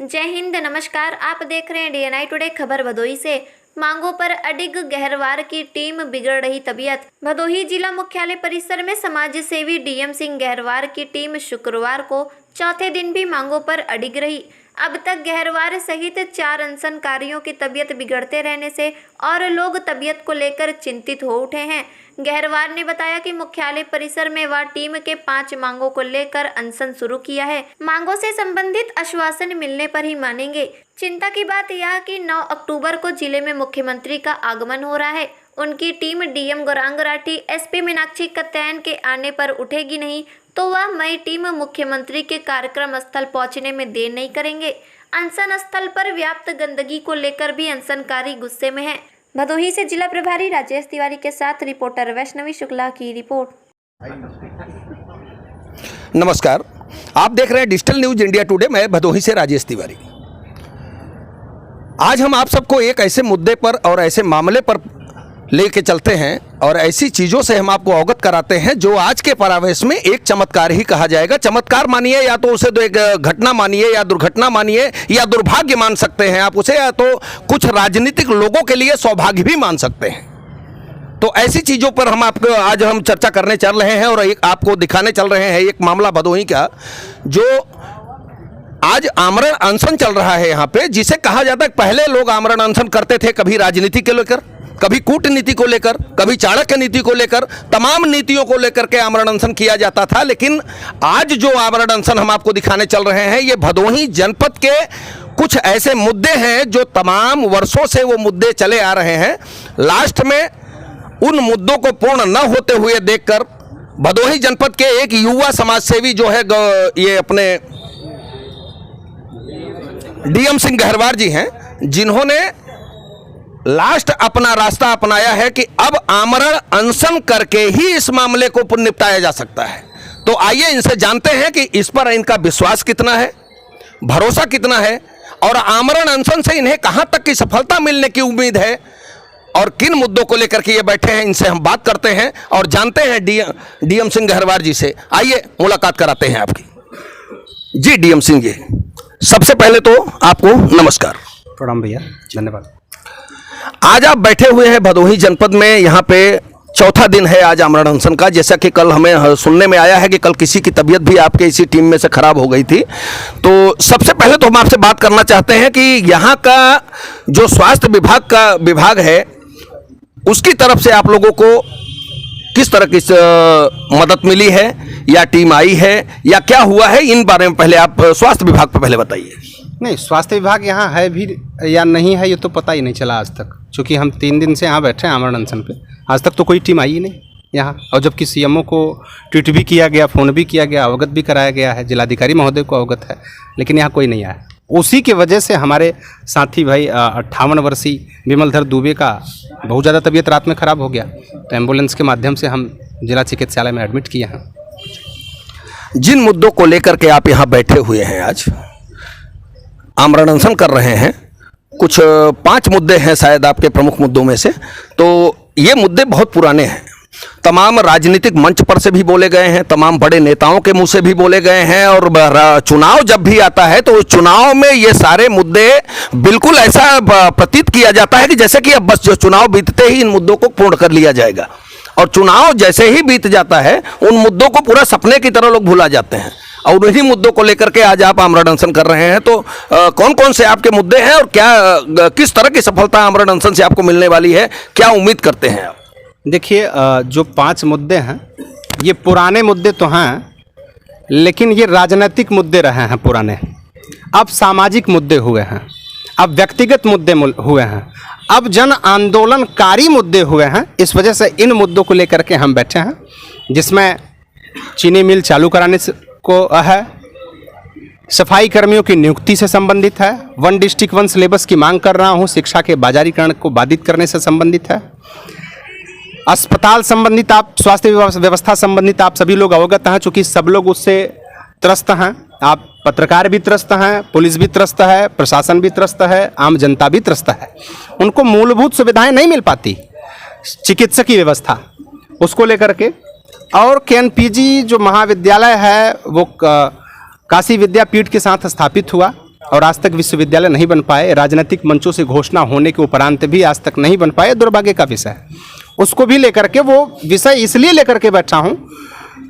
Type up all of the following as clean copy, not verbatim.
जय हिंद, नमस्कार। आप देख रहे हैं डीएनआई टुडे। खबर भदोही से। मांगों पर अडिग गहरवार की टीम, बिगड़ रही तबीयत। भदोही जिला मुख्यालय परिसर में समाज सेवी डीएम सिंह गहरवार की टीम शुक्रवार को चौथे दिन भी मांगों पर अडिग रही। अब तक गहरवार सहित 4 अनशनकारियों की तबीयत बिगड़ते रहने से और लोग तबीयत को लेकर चिंतित हो उठे हैं। गहरवार ने बताया कि मुख्यालय परिसर में वह टीम के 5 मांगों को लेकर अनशन शुरू किया है। मांगों से संबंधित आश्वासन मिलने पर ही मानेंगे। चिंता की बात यह कि 9 अक्टूबर को जिले में मुख्यमंत्री का आगमन हो रहा है। उनकी team DM Gaurang Rathi, SP Meenakshi Katyayan के आने पर उठेगी नहीं तो वह मई टीम मुख्यमंत्री के कार्यक्रम स्थल पहुंचने में देर नहीं करेंगे। अनशन स्थल पर व्याप्त गंदगी को लेकर भी अनशनकारी गुस्से में हैं। भदोही से जिला प्रभारी राजेश तिवारी के साथ रिपोर्टर वैष्णवी शुक्ला की रिपोर्ट। नमस्कार, आप देख रहे हैं डिजिटल न्यूज इंडिया टुडे। मैं भदोही से राजेश तिवारी। आज हम आप सबको एक ऐसे मुद्दे पर और ऐसे मामले पर लेके चलते हैं और ऐसी चीज़ों से हम आपको अवगत कराते हैं जो आज के परिवेश में एक चमत्कार ही कहा जाएगा। चमत्कार मानिए या तो उसे तो एक घटना मानिए या दुर्घटना मानिए या दुर्भाग्य मान सकते हैं आप उसे, या तो कुछ राजनीतिक लोगों के लिए सौभाग्य भी मान सकते हैं। तो ऐसी चीज़ों पर हम आपको आज हम चर्चा करने चल रहे हैं और एक आपको दिखाने चल रहे हैं एक मामला भदोही का, जो आज आमरण अनशन चल रहा है यहाँ पे, जिसे कहा जाता है पहले लोग आमरण अनशन करते थे, कभी राजनीति को लेकर, कभी कूटनीति को लेकर, कभी चाणक्य नीति को लेकर, तमाम नीतियों को लेकर के आमरण अनशन किया जाता था। लेकिन आज जो आमरण अनशन हम आपको दिखाने चल रहे हैं, ये भदोही जनपद के कुछ ऐसे मुद्दे हैं जो तमाम वर्षों से वो मुद्दे चले आ रहे हैं। लास्ट में उन मुद्दों को पूर्ण न होते हुए देखकर भदोही जनपद के एक युवा समाजसेवी जो है, ये अपने डीएम सिंह गहरवार जी हैं, जिन्होंने लास्ट अपना रास्ता अपनाया है कि अब आमरण अनशन करके ही इस मामले को निपटाया जा सकता है। तो आइए इनसे जानते हैं कि इस पर इनका विश्वास कितना है, भरोसा कितना है और आमरण अनशन से इन्हें कहां तक की सफलता मिलने की उम्मीद है और किन मुद्दों को लेकर के ये बैठे हैं। इनसे हम बात करते हैं और जानते हैं डीएम सिंह गहरवार जी से। आइए मुलाकात कराते हैं आपकी। जी डीएम सिंह जी, सबसे पहले तो आपको नमस्कार। प्रणाम भैया, धन्यवाद। आज आप बैठे हुए हैं भदोही जनपद में, यहाँ पे चौथा दिन है आज आमरण अनशन का। जैसा कि कल हमें सुनने में आया है कि कल किसी की तबीयत भी आपके इसी टीम में से खराब हो गई थी। तो सबसे पहले तो हम आपसे बात करना चाहते हैं कि यहाँ का जो स्वास्थ्य विभाग है, उसकी तरफ से आप लोगों को किस तरह की मदद मिली है या टीम आई है या क्या हुआ है, इन बारे में पहले आप स्वास्थ्य विभाग पर पहले बताइए। नहीं, स्वास्थ्य विभाग यहाँ है भी या नहीं है ये तो पता ही नहीं चला आज तक, क्योंकि हम 3 दिन से यहाँ बैठे हैं आमरण अनशन पे। आज तक तो कोई टीम आई ही नहीं यहाँ। और जबकि सीएमओ को ट्वीट भी किया गया, फ़ोन भी किया गया, अवगत भी कराया गया है, जिलाधिकारी महोदय को अवगत है, लेकिन यहाँ कोई नहीं आया। उसी की वजह से हमारे साथी भाई 58 वर्षीय विमलधर दुबे का बहुत ज़्यादा तबीयत रात में ख़राब हो गया, तो एम्बुलेंस के माध्यम से हम जिला चिकित्सालय में एडमिट किए हैं। जिन मुद्दों को लेकर के आप यहाँ बैठे हुए हैं, आज आमरण अनशन कर रहे हैं, कुछ 5 मुद्दे हैं शायद आपके प्रमुख मुद्दों में से। तो ये मुद्दे बहुत पुराने हैं, तमाम राजनीतिक मंच पर से भी बोले गए हैं, तमाम बड़े नेताओं के मुंह से भी बोले गए हैं और चुनाव जब भी आता है तो उस चुनाव में ये सारे मुद्दे बिल्कुल ऐसा प्रतीत किया जाता है कि जैसे कि अब बस जो चुनाव बीतते ही इन मुद्दों को पूर्ण कर लिया जाएगा, और चुनाव जैसे ही बीत जाता है उन मुद्दों को पूरा सपने की तरह लोग भुला जाते हैं। और उन्हीं मुद्दों को लेकर के आज आप आमरण अनशन कर रहे हैं। तो कौन कौन से आपके मुद्दे हैं और क्या किस तरह की सफलता आमरण अनशन से आपको मिलने वाली है, क्या उम्मीद करते हैं आप? देखिए, जो 5 मुद्दे हैं ये पुराने मुद्दे तो हैं, लेकिन ये राजनीतिक मुद्दे रहे हैं पुराने। अब सामाजिक मुद्दे हुए हैं, अब व्यक्तिगत मुद्दे हुए हैं, अब जन आंदोलनकारी मुद्दे हुए हैं। इस वजह से इन मुद्दों को लेकर के हम बैठे हैं, जिसमें चीनी मिल चालू कराने को है, सफाई कर्मियों की नियुक्ति से संबंधित है, 1 डिस्ट्रिक्ट 1 सिलेबस की मांग कर रहा हूं, शिक्षा के बाजारीकरण को बाधित करने से संबंधित है, अस्पताल संबंधित, आप स्वास्थ्य व्यवस्था संबंधित आप सभी लोग अवगत हैं, चूँकि सब लोग उससे त्रस्त हैं। आप पत्रकार भी त्रस्त हैं, पुलिस भी त्रस्त है, प्रशासन भी त्रस्त है, आम जनता भी त्रस्त है। उनको मूलभूत सुविधाएं नहीं मिल पाती, चिकित्सकीय व्यवस्था उसको लेकर के। और केएनपीजी जो महाविद्यालय है वो काशी विद्यापीठ के साथ स्थापित हुआ, और आज तक विश्वविद्यालय नहीं बन पाए, राजनीतिक मंचों से घोषणा होने के उपरांत भी आज तक नहीं बन पाए, दुर्भाग्य का विषय है। उसको भी लेकर के, वो विषय इसलिए लेकर के बैठा हूँ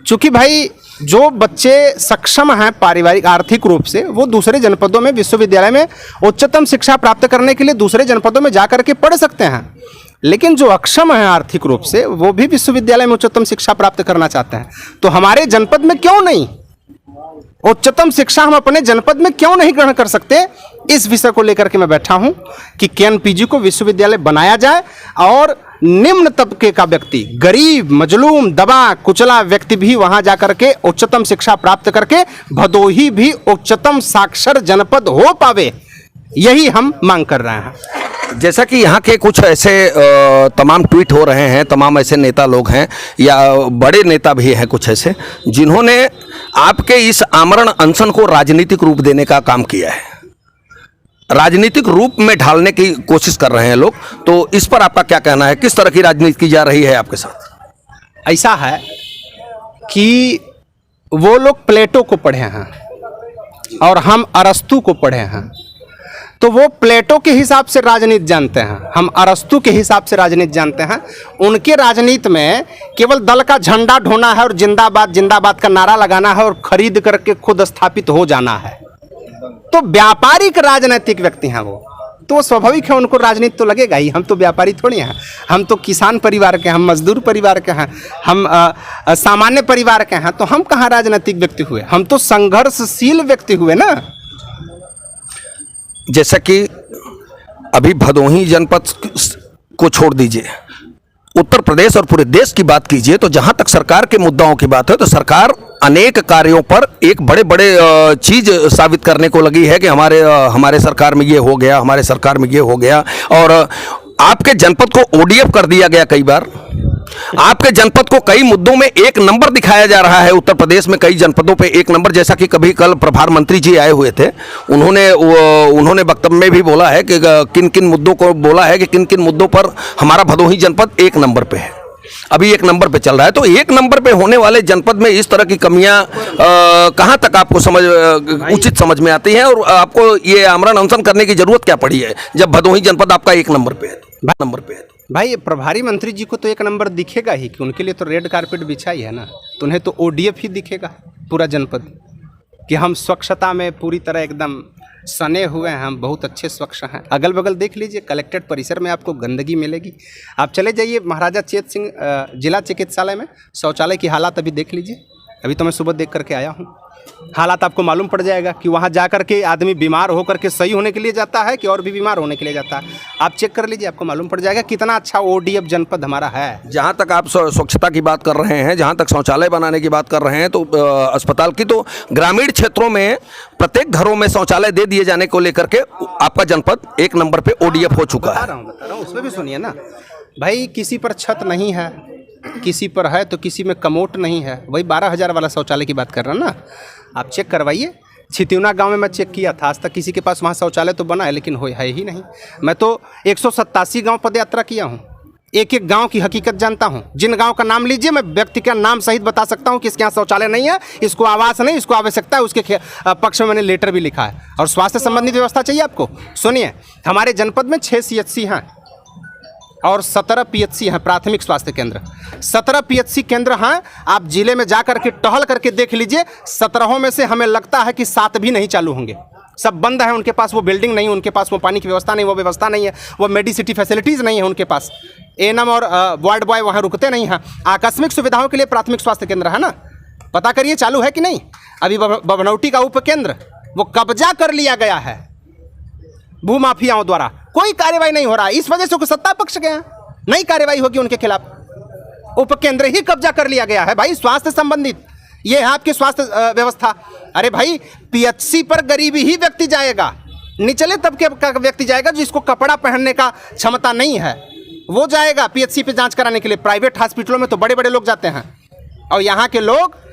चूँकि भाई जो बच्चे सक्षम हैं पारिवारिक आर्थिक रूप से, वो दूसरे जनपदों में विश्वविद्यालय में उच्चतम शिक्षा प्राप्त करने के लिए दूसरे जनपदों में जा करके पढ़ सकते हैं, लेकिन जो अक्षम हैं आर्थिक रूप से, वो भी विश्वविद्यालय में उच्चतम शिक्षा प्राप्त करना चाहते हैं। तो हमारे जनपद में क्यों नहीं उच्चतम शिक्षा हम अपने जनपद में क्यों नहीं ग्रहण कर सकते? इस विषय को लेकर के मैं बैठा हूं कि केएनपीजी को विश्वविद्यालय बनाया जाए और निम्न तबके का व्यक्ति, गरीब, मजलूम, दबा कुचला व्यक्ति भी वहां जाकर के उच्चतम शिक्षा प्राप्त करके भदोही भी उच्चतम साक्षर जनपद हो पावे, यही हम मांग कर रहे हैं। जैसा कि यहाँ के कुछ ऐसे तमाम ट्वीट हो रहे हैं, तमाम ऐसे नेता लोग हैं या बड़े नेता भी हैं कुछ ऐसे, जिन्होंने आपके इस आमरण अनशन को राजनीतिक रूप देने का काम किया है, राजनीतिक रूप में ढालने की कोशिश कर रहे हैं लोग। तो इस पर आपका क्या कहना है? किस तरह की राजनीति की जा रही है आपके साथ? ऐसा है कि वो लोग प्लेटो को पढ़े हैं और हम अरस्तु को पढ़े हैं, तो वो प्लेटो के हिसाब से राजनीति जानते हैं, हम अरस्तु के हिसाब से राजनीति जानते हैं। उनके राजनीति में केवल दल का झंडा ढोना है और जिंदाबाद जिंदाबाद का नारा लगाना है और खरीद करके खुद स्थापित हो जाना है। तो व्यापारिक राजनीतिक व्यक्ति हैं वो, तो स्वाभाविक है उनको राजनीति तो लगेगा ही। हम तो व्यापारी थोड़ी हैं, हम तो किसान परिवार के हैं, हम मजदूर परिवार के हैं, हम सामान्य परिवार के हैं, तो हम कहाँ राजनीतिक व्यक्ति हुए? हम तो संघर्षशील व्यक्ति हुए ना। जैसा कि अभी भदोही जनपद को छोड़ दीजिए, उत्तर प्रदेश और पूरे देश की बात कीजिए, तो जहां तक सरकार के मुद्दाओं की बात है तो सरकार अनेक कार्यों पर एक बड़े बड़े चीज साबित करने को लगी है कि हमारे सरकार में ये हो गया, हमारे सरकार में ये हो गया। और आपके जनपद को ओडीएफ कर दिया गया कई बार, आपके जनपद को कई मुद्दों में एक नंबर दिखाया जा रहा है। उत्तर प्रदेश में कई जनपदों पे एक नंबर, जैसा कि कभी कल प्रभार मंत्री जी आए हुए थे, उन्होंने वक्तव्य में भी बोला है कि किन किन मुद्दों को बोला है कि किन किन मुद्दों पर हमारा भदोही जनपद एक नंबर पे है, अभी एक नंबर पे चल रहा है। तो एक नंबर पे होने वाले जनपद में इस तरह की कमियां कहां तक आपको उचित समझ में आती हैं, और आपको ये आमरण अनशन करने की जरूरत क्या पड़ी है जब भदोही जनपद आपका एक नंबर पे है? भाई प्रभारी मंत्री जी को तो एक नंबर दिखेगा ही, कि उनके लिए तो रेड कारपेट बिछाई है ना, तो उन्हें तो ओडीएफ ही दिखेगा पूरा जनपद, कि हम स्वच्छता में पूरी तरह एकदम सने हुए हैं, हम बहुत अच्छे स्वच्छ हैं। अगल बगल देख लीजिए, कलेक्ट्रेट परिसर में आपको गंदगी मिलेगी। आप चले जाइए महाराजा चेत सिंह जिला चिकित्सालय में, शौचालय की हालत अभी देख लीजिए, अभी तो मैं सुबह देख करके आया हूँ। हालात आपको मालूम पड़ जाएगा कि वहाँ जा कर के आदमी बीमार होकर के सही होने के लिए जाता है कि और भी बीमार होने के लिए जाता है। आप चेक कर लीजिए, आपको मालूम पड़ जाएगा कितना अच्छा ओडीएफ जनपद हमारा है। जहाँ तक आप स्वच्छता की बात कर रहे हैं, जहाँ तक शौचालय बनाने की बात कर रहे हैं, तो अस्पताल की, तो ग्रामीण क्षेत्रों में प्रत्येक घरों में शौचालय दे दिए जाने को लेकर के आपका जनपद एक नंबर पे ओडीएफ हो चुका है। बता रहा हूँ, उसमें भी सुनिए ना भाई, किसी पर छत नहीं है, किसी पर है तो किसी में कमोट नहीं है। वही 12,000 वाला शौचालय की बात कर रहा ना, आप चेक करवाइए। छितिवना गांव में मैं चेक किया था, आज तक किसी के पास वहाँ शौचालय तो बना है, लेकिन है ही नहीं। मैं तो 187 गांव पदयात्रा किया हूँ, एक एक गांव की हकीकत जानता हूँ। जिन गांव का नाम लीजिए, मैं व्यक्ति का नाम सहित बता सकता हूँ कि इसके यहाँ शौचालय नहीं है, इसको आवास नहीं, इसको आवश्यकता है, उसके पक्ष में मैंने लेटर भी लिखा है। और स्वास्थ्य संबंधित व्यवस्था चाहिए आपको, सुनिए, हमारे जनपद में 6 CHC हैं और 17 PHC हैं, प्राथमिक स्वास्थ्य केंद्र। 17 PHC केंद्र हैं। आप जिले में जा करके टहल करके देख लीजिए, 17 में से हमें लगता है कि 7 भी नहीं चालू होंगे, सब बंद है। उनके पास वो बिल्डिंग नहीं, उनके पास वो पानी की व्यवस्था नहीं, वो व्यवस्था नहीं है, वो मेडिसिटी फैसिलिटीज़ नहीं है उनके पास। एएनएम और वार्ड बॉय वहाँ रुकते नहीं हैं। आकस्मिक सुविधाओं के लिए प्राथमिक स्वास्थ्य केंद्र है ना, पता करिए चालू है कि नहीं। अभी बभनौटी का उपकेंद्र वो कब्जा कर लिया गया है भूमाफियाओं द्वारा, कोई कार्रवाई नहीं हो रहा है। इस वजह से सत्ता पक्ष गया, नई कार्रवाई होगी उनके खिलाफ। उपकेंद्र ही कब्जा कर लिया गया है भाई, स्वास्थ्य संबंधित। ये है आपकी स्वास्थ्य व्यवस्था। अरे भाई, PHC पर गरीबी ही व्यक्ति जाएगा, निचले तबके का व्यक्ति जाएगा, जिसको कपड़ा पहनने का क्षमता नहीं है, वो जाएगा PHC पे जांच कराने के लिए। प्राइवेट हॉस्पिटलों में तो बड़े बड़े लोग जाते हैं, और यहाँ के लोग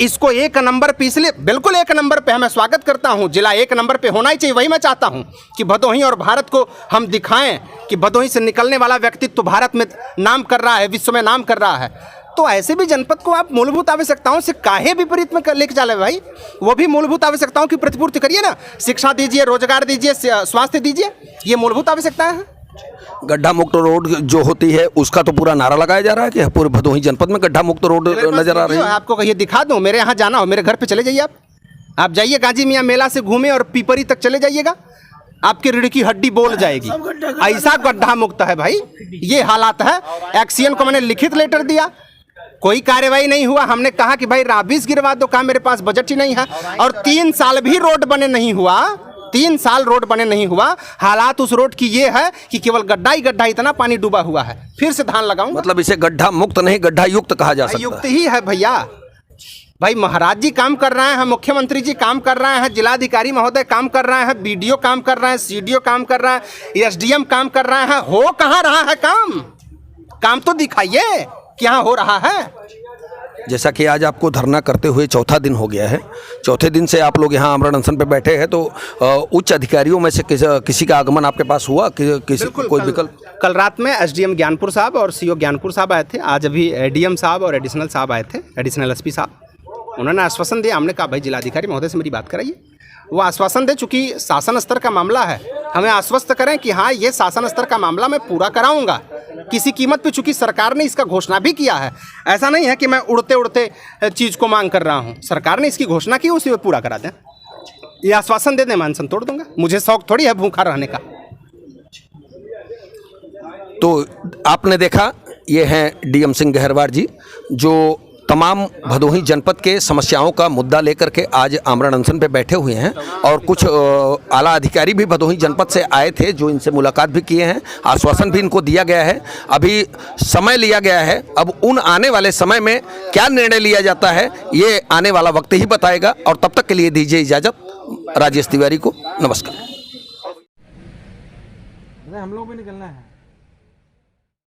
इसको एक नंबर पे, इसलिए बिल्कुल एक नंबर पे मैं स्वागत करता हूँ। जिला एक नंबर पे होना ही चाहिए, वही मैं चाहता हूँ कि भदोही और भारत को हम दिखाएं कि भदोही से निकलने वाला व्यक्तित्व भारत में नाम कर रहा है, विश्व में नाम कर रहा है। तो ऐसे भी जनपद को आप मूलभूत आवश्यकताओं से काहे विपरीत में लेके चले भाई? वो भी मूलभूत आवश्यकताओं की प्रतिपूर्ति करिए ना, शिक्षा दीजिए, रोजगार दीजिए, स्वास्थ्य दीजिए, ये मूलभूत आवश्यकताएं हैं। गड्ढा मुक्त रोड जो होती है उसका तो पूरा नारा लगाया जा रहा है कि पूरे भदोही जनपद में गड्ढा मुक्त रोड नजर आ रही है। आपको कहिए दिखा दूं, मेरे यहाँ जाना हो, मेरे घर पे चले जाइए आप जाइए गाजी मियाँ मेला से घूमे और पीपरी तक चले जाइएगा, आपकी रीढ़ की हड्डी बोल जाएगी, ऐसा गड्ढा मुक्त है भाई। ये हालात है। एक्सीएन को मैंने लिखित लेटर दिया, कोई कार्यवाही नहीं हुआ। हमने कहा कि भाई राबिस गिरवा दो, कहा मेरे पास बजट ही नहीं है। और 3 साल भी रोड बने नहीं हुआ, 3 साल रोड बने नहीं हुआ। हालात उस रोड की ये है कि केवल गड्ढा ही गड्ढा, इतना पानी डूबा हुआ है। फिर से धान लगाऊंगा। मतलब इसे गड्ढा मुक्त नहीं गड्ढा युक्त कहा जा सकता है। युक्त ही है भैया। भाई महाराज जी काम कर रहे हैं, मुख्यमंत्री जी काम कर रहे हैं, जिलाधिकारी महोदय काम कर रहे हैं, बीडीओ काम कर रहे हैं, सीडीओ काम कर रहा है, एसडीएम काम कर रहे हैं। हो कहाँ रहा है काम तो दिखाइए क्या हो रहा है। जैसा कि आज आपको धरना करते हुए चौथा दिन हो गया है, चौथे दिन से आप लोग यहाँ आमरण अनशन पे बैठे हैं, तो उच्च अधिकारियों में से किसी का आगमन आपके पास हुआ? कोई विकल्प? कल रात में एसडीएम ज्ञानपुर साहब और सीओ ज्ञानपुर साहब आए थे। आज अभी एडीएम साहब और एडिशनल साहब आए थे, एडिशनल एसपी साहब। उन्होंने आश्वासन दिया। हमने कहा भाई जिलाधिकारी महोदय से मेरी बात कराइए। वो आश्वासन दे, चूंकि शासन स्तर का मामला है, हमें आश्वस्त करें कि हाँ ये शासन स्तर का मामला मैं पूरा कराऊंगा किसी कीमत पे, चूंकि सरकार ने इसका घोषणा भी किया है। ऐसा नहीं है कि मैं उड़ते उड़ते चीज़ को मांग कर रहा हूँ, सरकार ने इसकी घोषणा की, उसी में पूरा करा दें। ये आश्वासन दे दें, मैं अनशन तोड़ दूंगा। मुझे शौक थोड़ी है भूखा रहने का। तो आपने देखा, ये हैं डीएम सिंह गहरवार जी, जो तमाम भदोही जनपद के समस्याओं का मुद्दा लेकर के आज आमरण अनशन पे बैठे हुए हैं। और कुछ आला अधिकारी भी भदोही जनपद से आए थे जो इनसे मुलाकात भी किए हैं, आश्वासन भी इनको दिया गया है। अभी समय लिया गया है, अब उन आने वाले समय में क्या निर्णय लिया जाता है ये आने वाला वक्त ही बताएगा। और तब तक के लिए दीजिए इजाज़त राजेश तिवारी को। नमस्कार। हम लोग भी निकलना है।